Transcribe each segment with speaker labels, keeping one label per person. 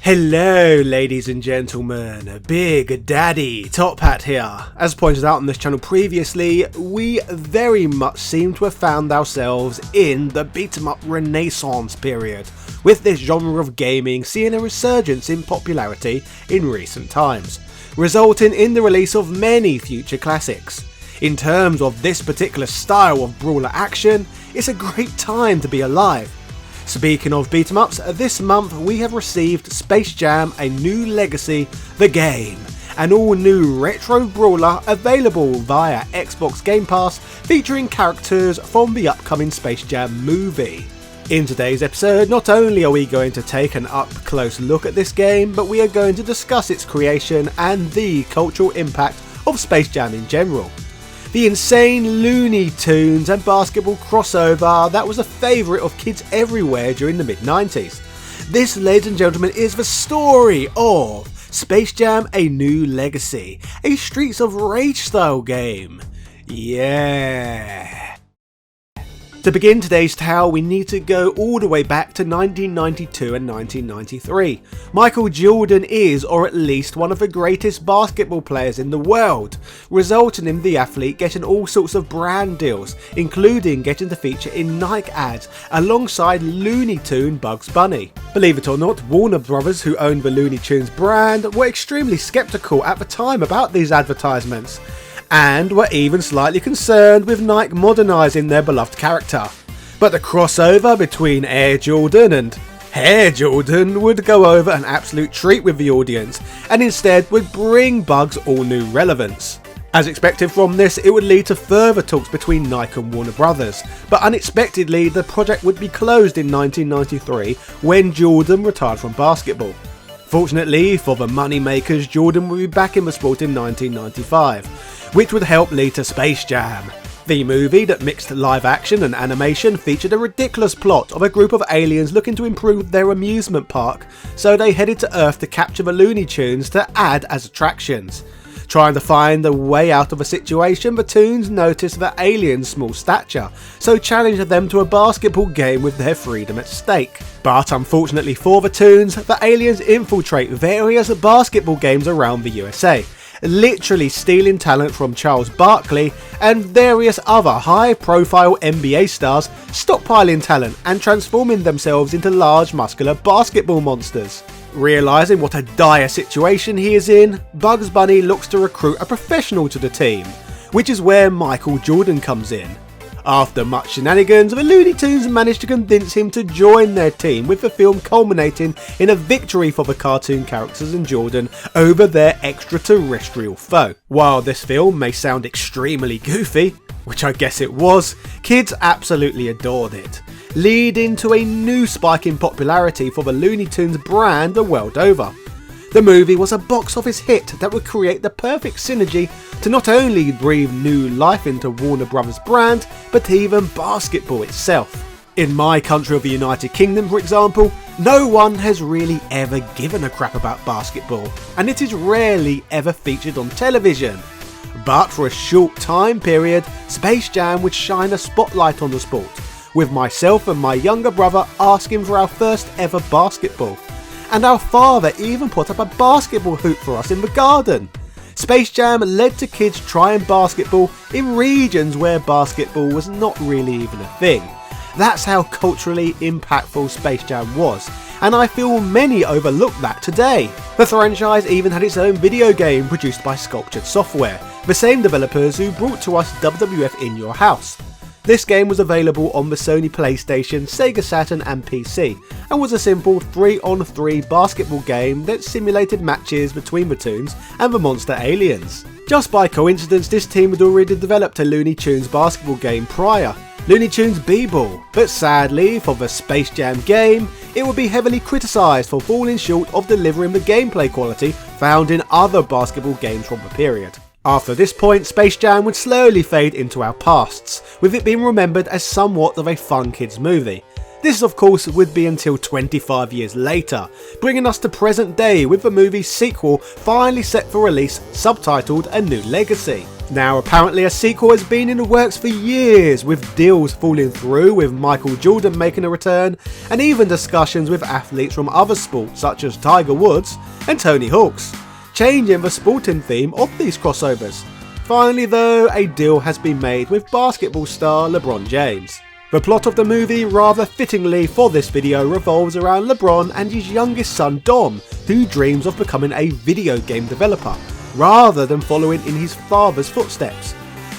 Speaker 1: Hello ladies and gentlemen, Big Daddy Top Hat here. As pointed out on this channel previously, we very much seem to have found ourselves in the beat-em-up renaissance period, with this genre of gaming seeing a resurgence in popularity in recent times, resulting in the release of many future classics. In terms of this particular style of brawler action, it's a great time to be alive. Speaking of beat 'em ups, this month we have received Space Jam: A New Legacy, the game, an all new retro brawler available via Xbox Game Pass, featuring characters from the upcoming Space Jam movie. In today's episode, not only are we going to take an up close look at this game, but we are going to discuss its creation and the cultural impact of Space Jam in general. The insane Looney Tunes and basketball crossover that was a favourite of kids everywhere during the mid-90s. This, ladies and gentlemen, is the story of Space Jam: A New Legacy, a Streets of Rage style game. Yeah. To begin today's tale, we need to go all the way back to 1992 and 1993. Michael Jordan is, or at least one of the greatest basketball players in the world, resulting in the athlete getting all sorts of brand deals, including getting to feature in Nike ads alongside Looney Tune Bugs Bunny. Believe it or not, Warner Brothers, who owned the Looney Tunes brand, were extremely skeptical at the time about these advertisements, and were even slightly concerned with Nike modernising their beloved character. But the crossover between Air Jordan and Hair Jordan would go over an absolute treat with the audience, and instead would bring Bugs all new relevance. As expected from this, it would lead to further talks between Nike and Warner Brothers, but unexpectedly the project would be closed in 1993 when Jordan retired from basketball. Fortunately for the money makers, Jordan would be back in the sport in 1995, which would help lead to Space Jam. The movie that mixed live action and animation featured a ridiculous plot of a group of aliens looking to improve their amusement park, so they headed to Earth to capture the Looney Tunes to add as attractions. Trying to find a way out of a situation, the Toons noticed the aliens' small stature, so challenged them to a basketball game with their freedom at stake. But unfortunately for the Toons, the aliens infiltrate various basketball games around the USA, literally stealing talent from Charles Barkley and various other high-profile NBA stars, stockpiling talent and transforming themselves into large muscular basketball monsters. Realising what a dire situation he is in, Bugs Bunny looks to recruit a professional to the team, which is where Michael Jordan comes in. After much shenanigans, the Looney Tunes managed to convince him to join their team, with the film culminating in a victory for the cartoon characters and Jordan over their extraterrestrial foe. While this film may sound extremely goofy, which I guess it was, kids absolutely adored it, leading to a new spike in popularity for the Looney Tunes brand the world over. The movie was a box office hit that would create the perfect synergy to not only breathe new life into Warner Brothers brand, but even basketball itself. In my country of the United Kingdom, for example, no one has really ever given a crap about basketball, and it is rarely ever featured on television. But for a short time period, Space Jam would shine a spotlight on the sport, with myself and my younger brother asking for our first ever basketball. And our father even put up a basketball hoop for us in the garden. Space Jam led to kids trying basketball in regions where basketball was not really even a thing. That's how culturally impactful Space Jam was, and I feel many overlook that today. The franchise even had its own video game produced by Sculptured Software, the same developers who brought to us WWF In Your House. This game was available on the Sony PlayStation, Sega Saturn and PC, and was a simple 3-on-3 basketball game that simulated matches between the Toons and the monster aliens. Just by coincidence, this team had already developed a Looney Tunes basketball game prior, Looney Tunes B-Ball, but sadly for the Space Jam game, it would be heavily criticised for falling short of delivering the gameplay quality found in other basketball games from the period. After this point, Space Jam would slowly fade into our pasts, with it being remembered as somewhat of a fun kids movie. This of course would be until 25 years later, bringing us to present day with the movie's sequel finally set for release, subtitled A New Legacy. Now apparently a sequel has been in the works for years, with deals falling through, with Michael Jordan making a return, and even discussions with athletes from other sports such as Tiger Woods and Tony Hawk's, changing the sporting theme of these crossovers. Finally though, a deal has been made with basketball star LeBron James. The plot of the movie, rather fittingly for this video, revolves around LeBron and his youngest son Dom, who dreams of becoming a video game developer, rather than following in his father's footsteps.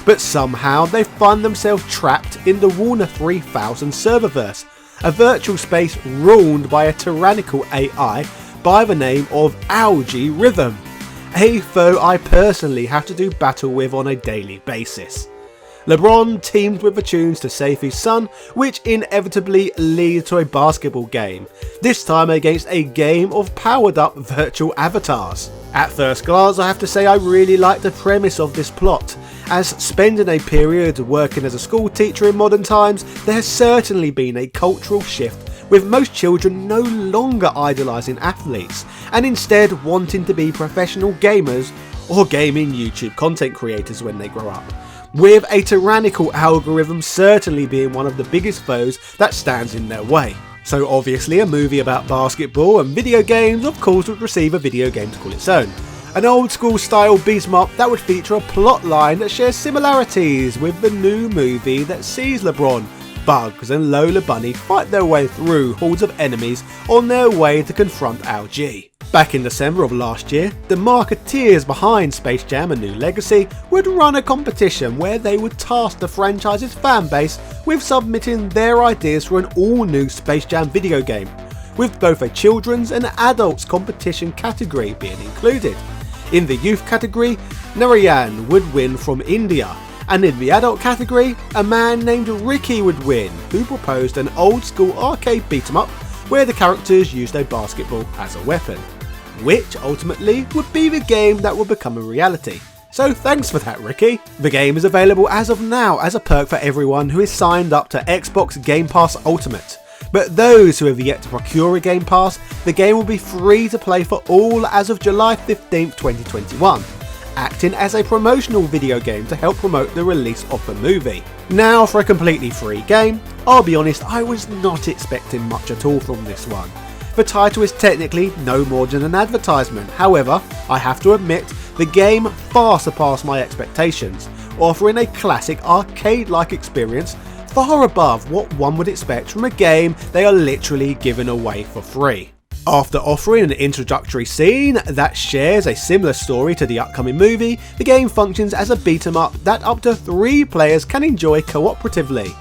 Speaker 1: But somehow they find themselves trapped in the Warner 3000 serververse, a virtual space ruled by a tyrannical AI by the name of Algae Rhythm, a foe I personally have to do battle with on a daily basis. LeBron teams with the tunes to save his son, which inevitably leads to a basketball game, this time against a game of powered up virtual avatars. At first glance I have to say I really like the premise of this plot, as spending a period working as a school teacher in modern times, there has certainly been a cultural shift, with most children no longer idolising athletes, and instead wanting to be professional gamers or gaming YouTube content creators when they grow up, with a tyrannical algorithm certainly being one of the biggest foes that stands in their way. So obviously a movie about basketball and video games of course would receive a video game to call its own. An old school style beat 'em up that would feature a plot line that shares similarities with the new movie that sees LeBron, Bugs and Lola Bunny fight their way through hordes of enemies on their way to confront Algae. Back in December of last year, the marketeers behind Space Jam: A New Legacy would run a competition where they would task the franchise's fanbase with submitting their ideas for an all-new Space Jam video game, with both a children's and adults competition category being included. In the youth category, Narayan would win from India, and in the adult category, a man named Ricky would win, who proposed an old-school arcade beat-em-up where the characters used a basketball as a weapon, which ultimately would be the game that would become a reality. So thanks for that, Ricky. The game is available as of now as a perk for everyone who is signed up to Xbox Game Pass Ultimate. But those who have yet to procure a Game Pass, the game will be free to play for all as of July 15th, 2021. Acting as a promotional video game to help promote the release of the movie. Now for a completely free game, I'll be honest, I was not expecting much at all from this one. The title is technically no more than an advertisement, however, I have to admit, the game far surpassed my expectations, offering a classic arcade-like experience far above what one would expect from a game they are literally giving away for free. After offering an introductory scene that shares a similar story to the upcoming movie, the game functions as a beat 'em up that up to 3 players can enjoy cooperatively.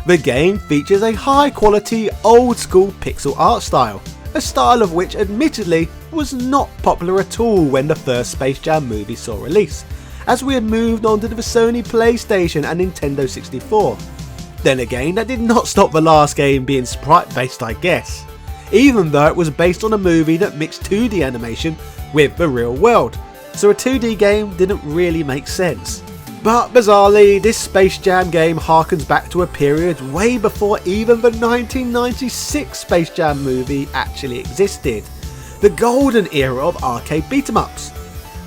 Speaker 1: The game features a high quality old school pixel art style, a style of which admittedly was not popular at all when the first Space Jam movie saw release, as we had moved on to the Sony PlayStation and Nintendo 64. Then again, that did not stop the last game being sprite based, I guess, even though it was based on a movie that mixed 2D animation with the real world, so a 2D game didn't really make sense. But bizarrely, this Space Jam game harkens back to a period way before even the 1996 Space Jam movie actually existed, the golden era of arcade beat-em-ups.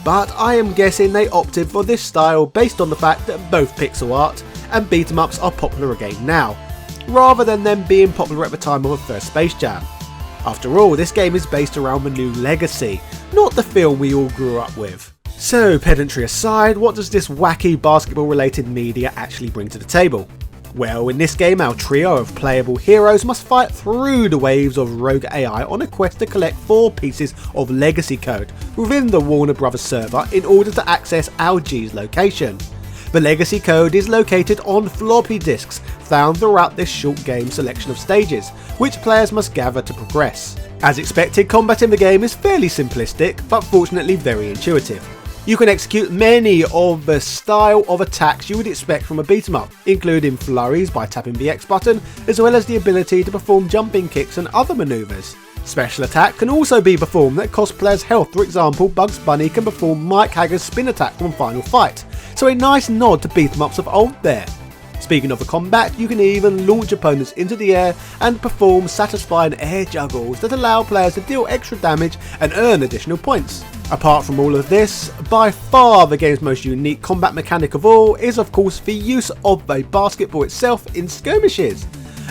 Speaker 1: But I am guessing they opted for this style based on the fact that both pixel art and beat-em-ups are popular again now, rather than them being popular at the time of the first Space Jam. After all, this game is based around the new legacy, not the film we all grew up with. So, pedantry aside, what does this wacky basketball related media actually bring to the table? Well, in this game our trio of playable heroes must fight through the waves of rogue AI on a quest to collect 4 pieces of legacy code within the Warner Bros. Server in order to access Algae's location. The legacy code is located on floppy disks found throughout this short game selection of stages, which players must gather to progress. As expected, combat in the game is fairly simplistic, but fortunately very intuitive. You can execute many of the style of attacks you would expect from a beat 'em up, including flurries by tapping the X button, as well as the ability to perform jumping kicks and other maneuvers. Special attack can also be performed that cost players health, for example Bugs Bunny can perform Mike Haggar's spin attack from Final Fight, so a nice nod to beat 'em ups of old there. Speaking of the combat, you can even launch opponents into the air and perform satisfying air juggles that allow players to deal extra damage and earn additional points. Apart from all of this, by far the game's most unique combat mechanic of all is of course the use of a basketball itself in skirmishes.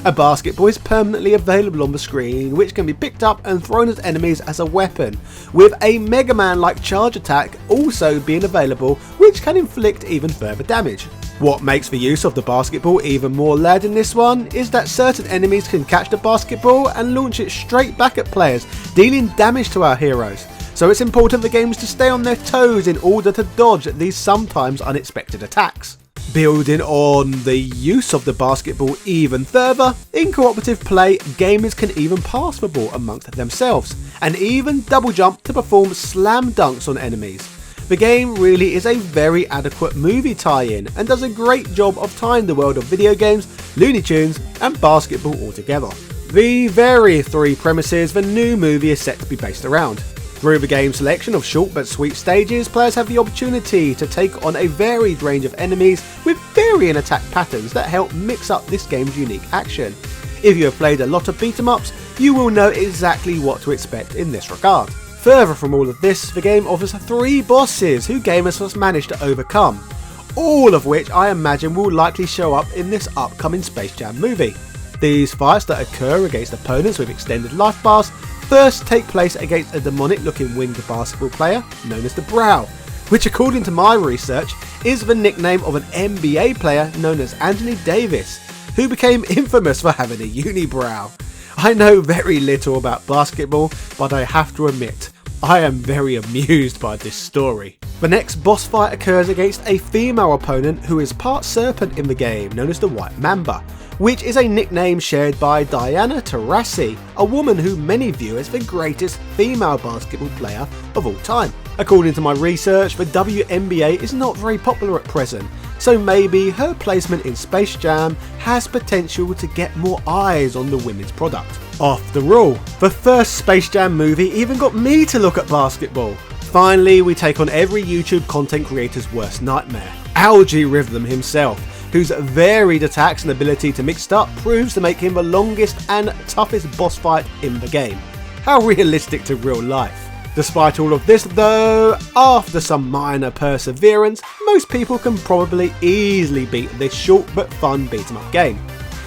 Speaker 1: A basketball is permanently available on the screen, which can be picked up and thrown at enemies as a weapon, with a Mega Man-like charge attack also being available, which can inflict even further damage. What makes the use of the basketball even more layered in this one is that certain enemies can catch the basketball and launch it straight back at players, dealing damage to our heroes. So it's important for games to stay on their toes in order to dodge these sometimes unexpected attacks. Building on the use of the basketball even further, in cooperative play, gamers can even pass the ball amongst themselves, and even double jump to perform slam dunks on enemies. The game really is a very adequate movie tie-in and does a great job of tying the world of video games, Looney Tunes and basketball all together. The very three premises the new movie is set to be based around. Through the game's selection of short but sweet stages, players have the opportunity to take on a varied range of enemies with varying attack patterns that help mix up this game's unique action. If you have played a lot of beat 'em ups, you will know exactly what to expect in this regard. Further from all of this, the game offers 3 bosses who gamers must manage to overcome, all of which I imagine will likely show up in this upcoming Space Jam movie. These fights that occur against opponents with extended life bars first take place against a demonic looking winged basketball player known as the Brow, which according to my research is the nickname of an NBA player known as Anthony Davis, who became infamous for having a unibrow. I know very little about basketball, but I have to admit, I am very amused by this story. The next boss fight occurs against a female opponent who is part serpent in the game, known as the White Mamba, which is a nickname shared by Diana Taurasi, a woman who many view as the greatest female basketball player of all time. According to my research, the WNBA is not very popular at present, so maybe her placement in Space Jam has potential to get more eyes on the women's product. After all, the first Space Jam movie even got me to look at basketball. Finally, we take on every YouTube content creator's worst nightmare, Algae Rhythm himself, whose varied attacks and ability to mix it up proves to make him the longest and toughest boss fight in the game. How realistic to real life. Despite all of this though, after some minor perseverance, most people can probably easily beat this short but fun beat 'em up game.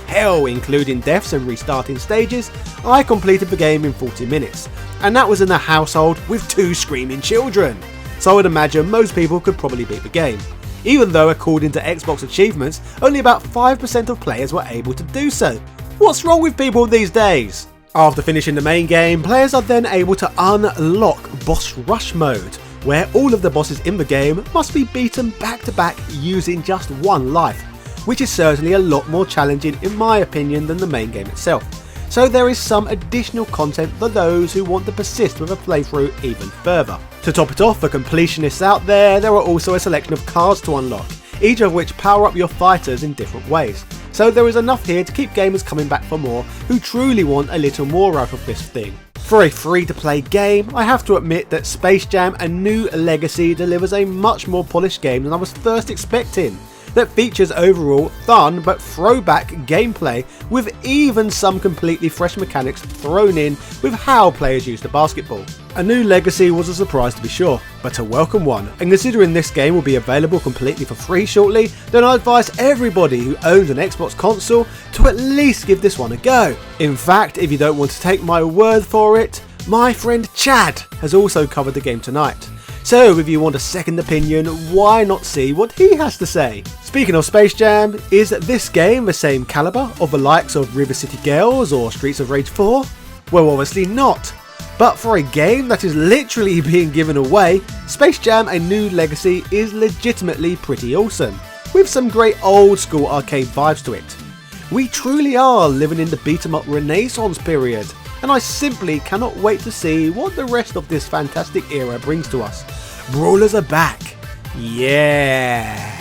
Speaker 1: Hell, including deaths and restarting stages, I completed the game in 40 minutes, and that was in a household with 2 screaming children. So I would imagine most people could probably beat the game, even though according to Xbox achievements, only about 5% of players were able to do so. What's wrong with people these days? After finishing the main game, players are then able to unlock Boss Rush mode, where all of the bosses in the game must be beaten back to back using just 1 life, which is certainly a lot more challenging in my opinion than the main game itself. So there is some additional content for those who want to persist with a playthrough even further. To top it off, for completionists out there, there are also a selection of cards to unlock, each of which power up your fighters in different ways. So there is enough here to keep gamers coming back for more who truly want a little more out of this thing. For a free-to-play game, I have to admit that Space Jam: A New Legacy delivers a much more polished game than I was first expecting, that features overall fun but throwback gameplay with even some completely fresh mechanics thrown in with how players use the basketball. A New Legacy was a surprise to be sure, but a welcome one, and considering this game will be available completely for free shortly, then I advise everybody who owns an Xbox console to at least give this one a go. In fact, if you don't want to take my word for it, my friend Chad has also covered the game tonight. So if you want a second opinion, why not see what he has to say? Speaking of Space Jam, is this game the same caliber of the likes of River City Girls or Streets of Rage 4? Well, obviously not. But for a game that is literally being given away, Space Jam: A New Legacy is legitimately pretty awesome, with some great old school arcade vibes to it. We truly are living in the beat 'em up renaissance period, and I simply cannot wait to see what the rest of this fantastic era brings to us. Brawlers are back. Yeah.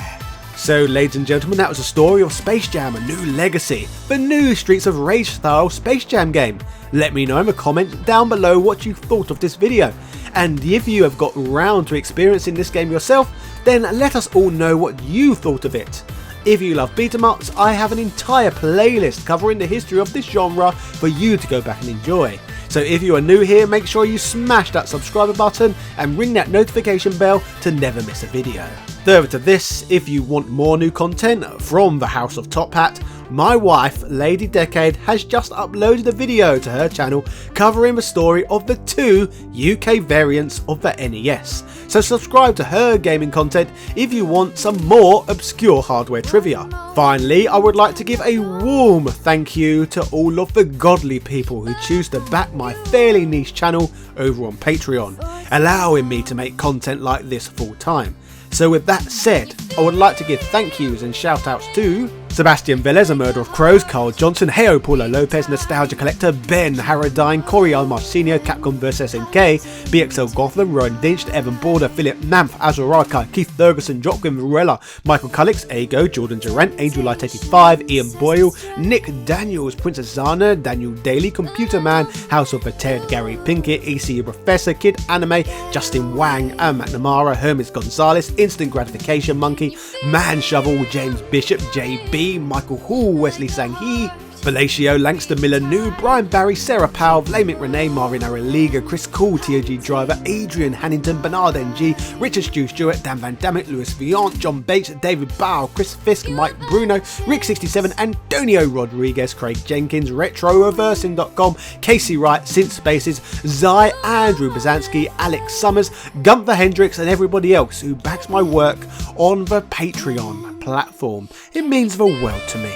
Speaker 1: So ladies and gentlemen, that was the story of Space Jam: A New Legacy, the new Streets of Rage style Space Jam game. Let me know in the comments down below what you thought of this video, and if you have got round to experiencing this game yourself, then let us all know what you thought of it. If you love beat 'em ups, I have an entire playlist covering the history of this genre for you to go back and enjoy. So if you are new here, make sure you smash that subscriber button and ring that notification bell to never miss a video. Further to this, if you want more new content from the House of Top Hat, my wife, Lady Decade, has just uploaded a video to her channel covering the story of the 2 UK variants of the NES. So subscribe to her gaming content if you want some more obscure hardware trivia. Finally, I would like to give a warm thank you to all of the godly people who choose to back my fairly niche channel over on Patreon, allowing me to make content like this full time. So with that said, I would like to give thank yous and shout outs to Sebastian Velez, A Murder of Crows, Carl Johnson, Heo Paulo Lopez, Nostalgia Collector, Ben Harradine, Corey Almarsh Sr, Capcom vs SNK, BXL Gotham, Rowan Dinch, Evan Border, Philip Namph, Azuraka, Keith Ferguson, Joaquin Varela, Michael Cullix, Ago, Jordan Durant, Angel Light 85, Ian Boyle, Nick Daniels, Princess Zana, Daniel Daly, Computer Man, House of the Ted, Gary Pinkett, ECU Professor, Kid Anime, Justin Wang, McNamara, Hermes Gonzalez, Instant Gratification Monkey, Man Shovel, James Bishop, JB, Michael Hall, Wesley Sanghi, Felicio, Langston Miller, New, Brian Barry, Sarah Powell, Vlamit Renee, Marvin Araliga, Chris Cool, TOG Driver, Adrian Hannington, Bernard NG, Richard Stu Stewart, Dan Van Dammit, Lewis Viant, John Bates, David Bow, Chris Fisk, Mike Bruno, Rick67, Antonio Rodriguez, Craig Jenkins, RetroReversing.com, Casey Wright, Synth Spaces, Zai, Andrew Bazansky, Alex Summers, Gunther Hendricks, and everybody else who backs my work on the Patreon platform. It means the world to me.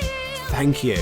Speaker 1: Thank you.